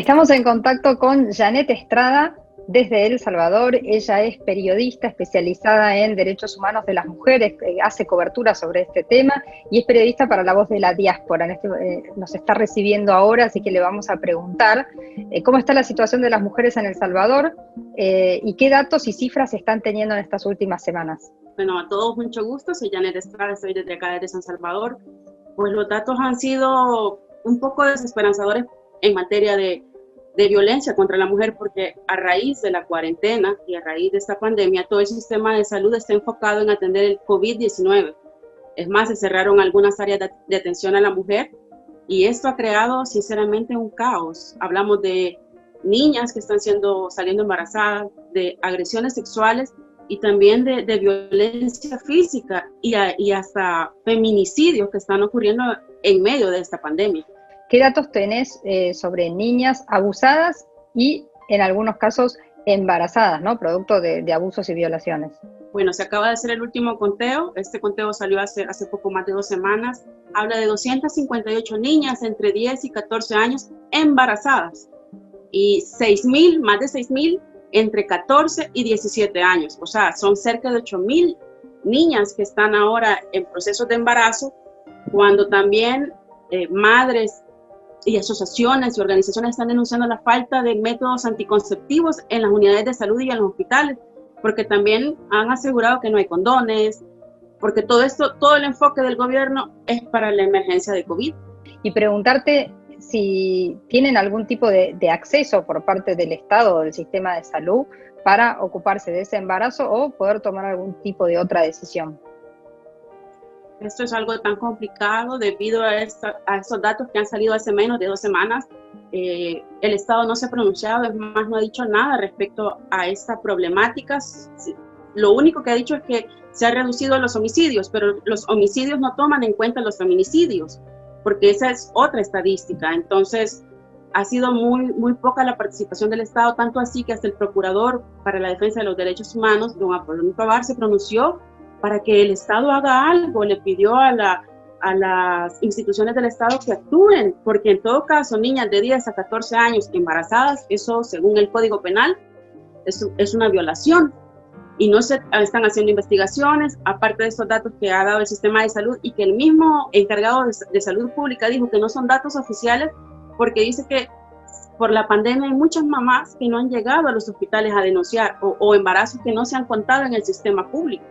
Estamos en contacto con Janet Estrada desde El Salvador. Ella es periodista especializada en derechos humanos de las mujeres, hace cobertura sobre este tema y es periodista para La Voz de la Diáspora. Nos está recibiendo ahora, así que le vamos a preguntar cómo está la situación de las mujeres en El Salvador y qué datos y cifras están teniendo en estas últimas semanas. Bueno, a todos mucho gusto, soy Janet Estrada, estoy desde acá desde San Salvador. Pues los datos han sido un poco desesperanzadores en materia de violencia contra la mujer, porque a raíz de la cuarentena y a raíz de esta pandemia, todo el sistema de salud está enfocado en atender el COVID-19. Es más, se cerraron algunas áreas de atención a la mujer y esto ha creado sinceramente un caos. Hablamos de niñas que están saliendo embarazadas, de agresiones sexuales y también de violencia física y hasta feminicidios que están ocurriendo en medio de esta pandemia. ¿Qué datos tenés sobre niñas abusadas y en algunos casos embarazadas, ¿no? Producto de abusos y violaciones? Bueno, se acaba de hacer el último conteo. Este conteo salió hace poco más de 2 semanas. Habla de 258 niñas entre 10 y 14 años embarazadas y más de 6,000 entre 14 y 17 años. O sea, son cerca de 8,000 niñas que están ahora en procesos de embarazo, cuando también madres y asociaciones y organizaciones están denunciando la falta de métodos anticonceptivos en las unidades de salud y en los hospitales, porque también han asegurado que no hay condones, porque todo el enfoque del gobierno es para la emergencia de COVID. Y preguntarte si tienen algún tipo de acceso por parte del Estado o del sistema de salud para ocuparse de ese embarazo o poder tomar algún tipo de otra decisión. Esto es algo tan complicado debido a esos datos que han salido hace menos de 2 semanas. El Estado no se ha pronunciado, es más, no ha dicho nada respecto a esta problemática. Lo único que ha dicho es que se han reducido los homicidios, pero los homicidios no toman en cuenta los feminicidios, porque esa es otra estadística. Entonces, ha sido muy poca la participación del Estado, tanto así que hasta el Procurador para la Defensa de los Derechos Humanos, don Apolonio Tovar, se pronunció para que el Estado haga algo, le pidió a las instituciones del Estado que actúen, porque en todo caso, niñas de 10 a 14 años embarazadas, eso según el Código Penal, es una violación. Y no se están haciendo investigaciones, aparte de estos datos que ha dado el sistema de salud y que el mismo encargado de salud pública dijo que no son datos oficiales, porque dice que por la pandemia hay muchas mamás que no han llegado a los hospitales a denunciar o embarazos que no se han contado en el sistema público.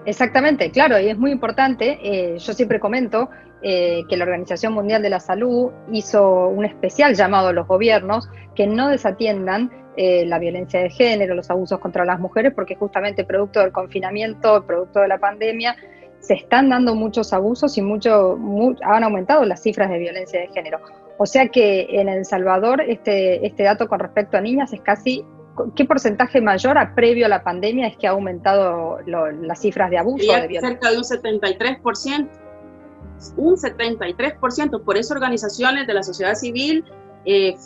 Exactamente, claro, y es muy importante, yo siempre comento que la Organización Mundial de la Salud hizo un especial llamado a los gobiernos que no desatiendan la violencia de género, los abusos contra las mujeres, porque justamente producto del confinamiento, producto de la pandemia, se están dando muchos abusos y han aumentado las cifras de violencia de género. O sea que en El Salvador este dato con respecto a niñas es casi... ¿Qué porcentaje mayor a previo a la pandemia es que ha aumentado las cifras de abuso? De violencia? Cerca de un 73%. Un 73%. Por eso organizaciones de la sociedad civil,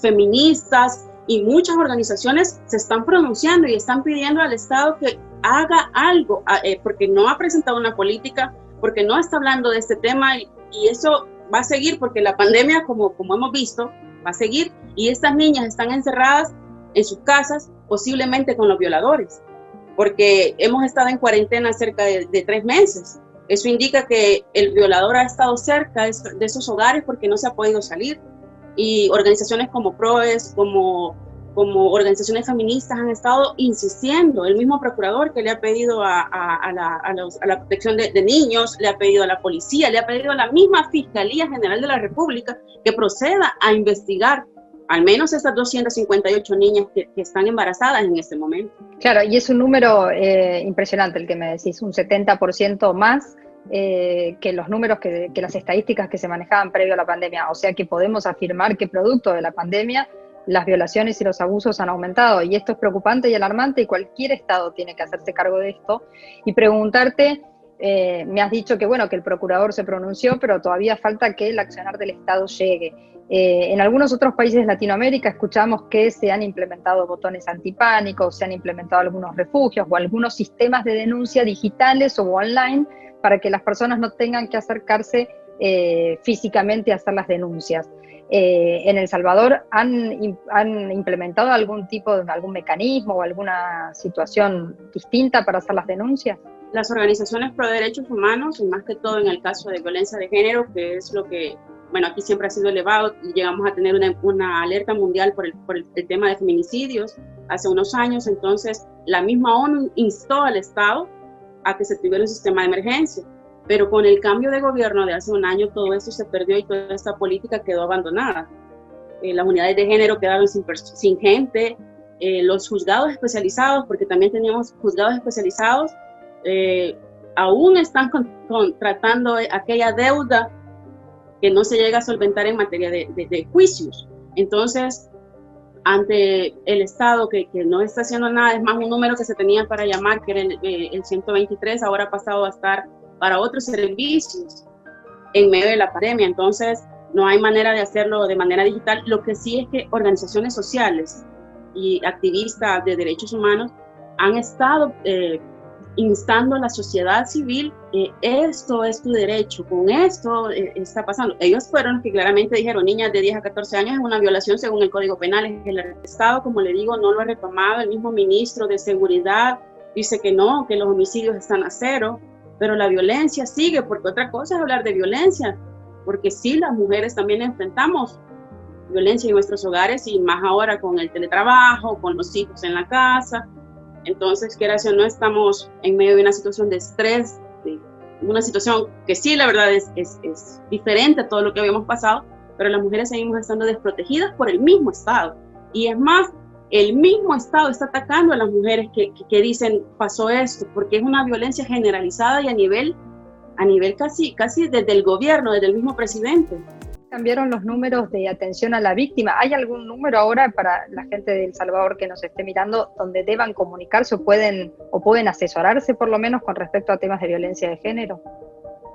feministas y muchas organizaciones se están pronunciando y están pidiendo al Estado que haga algo, porque no ha presentado una política, porque no está hablando de este tema y eso va a seguir porque la pandemia, como hemos visto, va a seguir y estas niñas están encerradas en sus casas, posiblemente con los violadores, porque hemos estado en cuarentena cerca de 3 meses. Eso indica que el violador ha estado cerca de esos hogares porque no se ha podido salir. Y organizaciones como PROES, como organizaciones feministas han estado insistiendo. El mismo procurador que le ha pedido a la protección de niños, le ha pedido a la policía, le ha pedido a la misma Fiscalía General de la República que proceda a investigar al menos estas 258 niñas que están embarazadas en este momento. Claro, y es un número impresionante el que me decís, un 70% más que los números que las estadísticas que se manejaban previo a la pandemia. O sea que podemos afirmar que producto de la pandemia las violaciones y los abusos han aumentado. Y esto es preocupante y alarmante y cualquier Estado tiene que hacerse cargo de esto. Y preguntarte, me has dicho que bueno, que el procurador se pronunció, pero todavía falta que el accionar del Estado llegue. En algunos otros países de Latinoamérica escuchamos que se han implementado botones antipánico, se han implementado algunos refugios o algunos sistemas de denuncia digitales o online para que las personas no tengan que acercarse físicamente a hacer las denuncias. ¿En El Salvador han implementado algún algún mecanismo o alguna situación distinta para hacer las denuncias? Las organizaciones pro derechos humanos, y más que todo en el caso de violencia de género, que es lo que, bueno, aquí siempre ha sido elevado, llegamos a tener una alerta mundial por el tema de feminicidios hace unos años. Entonces la misma ONU instó al Estado a que se tuviera un sistema de emergencia, pero con el cambio de gobierno de hace un año todo esto se perdió y toda esta política quedó abandonada. Las unidades de género quedaron sin gente, los juzgados especializados, porque también teníamos juzgados especializados, aún están tratando aquella deuda que no se llega a solventar en materia de juicios. Entonces, ante el Estado que no está haciendo nada, es más, un número que se tenía para llamar, que era el 123, ahora ha pasado a estar para otros servicios en medio de la pandemia. Entonces, no hay manera de hacerlo de manera digital. Lo que sí es que organizaciones sociales y activistas de derechos humanos han estado instando a la sociedad civil, esto es tu derecho, con esto está pasando. Ellos fueron los que claramente dijeron, niñas de 10 a 14 años es una violación según el Código Penal. El Estado, como le digo, no lo ha retomado. El mismo ministro de Seguridad dice que no, que los homicidios están a cero, pero la violencia sigue, porque otra cosa es hablar de violencia, porque sí, las mujeres también enfrentamos violencia en nuestros hogares, y más ahora con el teletrabajo, con los hijos en la casa. Entonces, quieras o no, estamos en medio de una situación de estrés, de una situación que sí, la verdad, es diferente a todo lo que habíamos pasado, pero las mujeres seguimos estando desprotegidas por el mismo Estado. Y es más, el mismo Estado está atacando a las mujeres que dicen pasó esto, porque es una violencia generalizada y a nivel casi desde el gobierno, desde el mismo presidente. ¿Cambiaron los números de atención a la víctima? ¿Hay algún número ahora para la gente de El Salvador que nos esté mirando donde deban comunicarse o pueden asesorarse por lo menos con respecto a temas de violencia de género?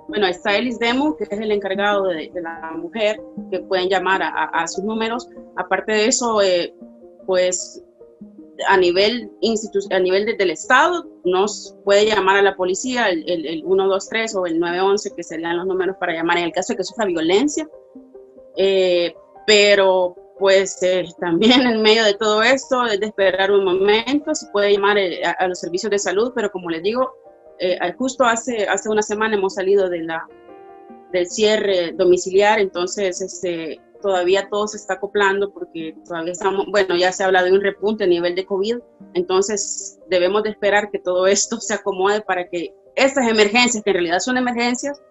Bueno, está el ISDEMU, que es el encargado de la mujer, que pueden llamar a sus números. Aparte de eso, pues a nivel del Estado nos puede llamar a la policía, el 123 o el 911, que serían los números para llamar en el caso de que sufra violencia. Pero pues también en medio de todo esto es de esperar un momento. Se puede llamar a los servicios de salud, pero como les digo, justo hace una semana hemos salido del cierre domiciliar. Entonces todavía todo se está acoplando, porque todavía estamos, bueno, ya se habla de un repunte a nivel de COVID. Entonces debemos de esperar que todo esto se acomode para que estas emergencias, que en realidad son emergencias,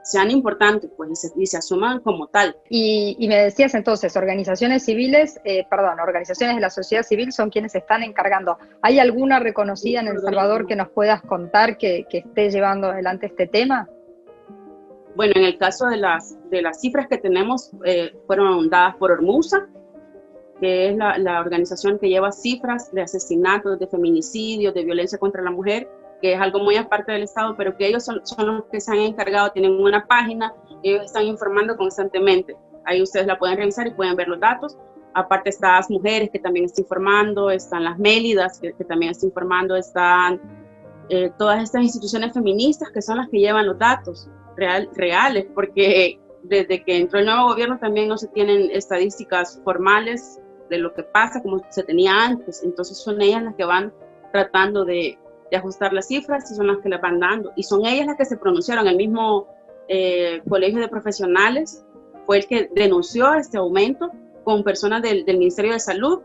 sean importantes, pues, y se asuman como tal. Y me decías entonces, organizaciones de la sociedad civil son quienes se están encargando. ¿Hay alguna reconocida en El Salvador que nos puedas contar que esté llevando adelante este tema? Bueno, en el caso de las cifras que tenemos, fueron dadas por Ormusa, que es la organización que lleva cifras de asesinatos, de feminicidios, de violencia contra la mujer, que es algo muy aparte del Estado, pero que ellos son los que se han encargado, tienen una página, ellos están informando constantemente. Ahí ustedes la pueden revisar y pueden ver los datos. Aparte están las mujeres, que también están informando, están las Mélidas, que también están informando, están todas estas instituciones feministas, que son las que llevan los datos reales, porque desde que entró el nuevo gobierno también no se tienen estadísticas formales de lo que pasa como se tenía antes. Entonces son ellas las que van tratando de ajustar las cifras, y son las que las van dando, y son ellas las que se pronunciaron. El mismo colegio de profesionales fue el que denunció este aumento, con personas del Ministerio de Salud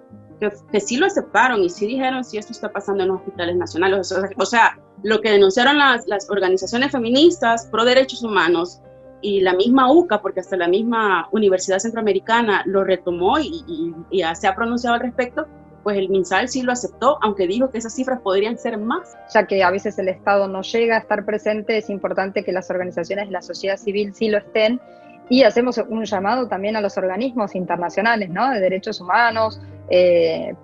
que sí lo aceptaron y sí dijeron si esto está pasando en los hospitales nacionales. O sea, lo que denunciaron las organizaciones feministas pro derechos humanos y la misma UCA, porque hasta la misma Universidad Centroamericana lo retomó y ya se ha pronunciado al respecto, pues el MinSal sí lo aceptó, aunque dijo que esas cifras podrían ser más. Ya que a veces el Estado no llega a estar presente, es importante que las organizaciones de la sociedad civil sí lo estén, y hacemos un llamado también a los organismos internacionales, ¿no?, de derechos humanos,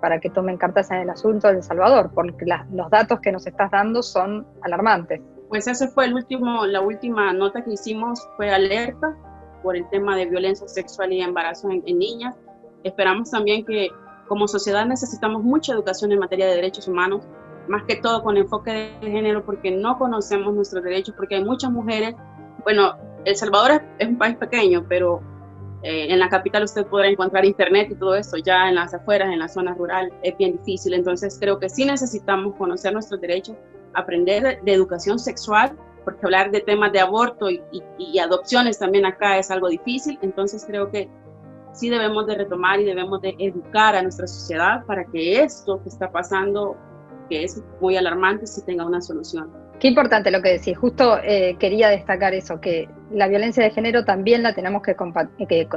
para que tomen cartas en el asunto de El Salvador, porque los datos que nos estás dando son alarmantes. Pues ese fue la última nota que hicimos, fue alerta por el tema de violencia sexual y embarazo en niñas. Esperamos también que como sociedad necesitamos mucha educación en materia de derechos humanos, más que todo con enfoque de género, porque no conocemos nuestros derechos, porque hay muchas mujeres. Bueno, El Salvador es un país pequeño, pero En la capital usted podrá encontrar internet y todo esto, ya en las afueras, en la zona rural, es bien difícil. Entonces creo que sí necesitamos conocer nuestros derechos, aprender de educación sexual, porque hablar de temas de aborto y adopciones también acá es algo difícil. Entonces creo que sí debemos de retomar y debemos de educar a nuestra sociedad para que esto que está pasando, que es muy alarmante, sí tenga una solución. Qué importante lo que decís. Justo quería destacar eso, que la violencia de género también la tenemos que combatir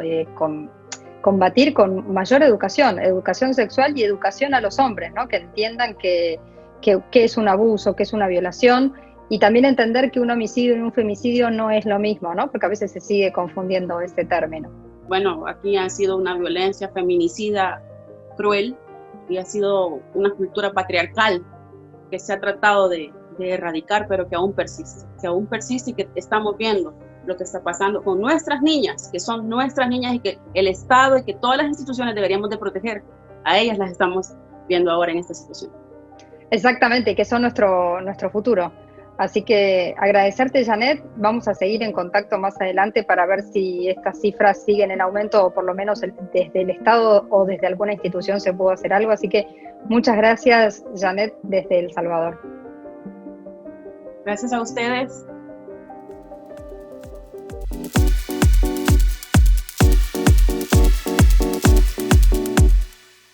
con mayor educación sexual y educación a los hombres, ¿no? Que entiendan que es un abuso, que es una violación, y también entender que un homicidio y un femicidio no es lo mismo, ¿no? Porque a veces se sigue confundiendo ese término. Bueno, aquí ha sido una violencia feminicida cruel y ha sido una cultura patriarcal que se ha tratado de erradicar, pero que aún persiste y que estamos viendo lo que está pasando con nuestras niñas, que son nuestras niñas y que el Estado y que todas las instituciones deberíamos de proteger. A ellas las estamos viendo ahora en esta situación. Exactamente, que son nuestro futuro. Así que agradecerte, Janet. Vamos a seguir en contacto más adelante para ver si estas cifras siguen en aumento o por lo menos desde el Estado o desde alguna institución se pudo hacer algo. Así que muchas gracias, Janet, desde El Salvador. Gracias a ustedes.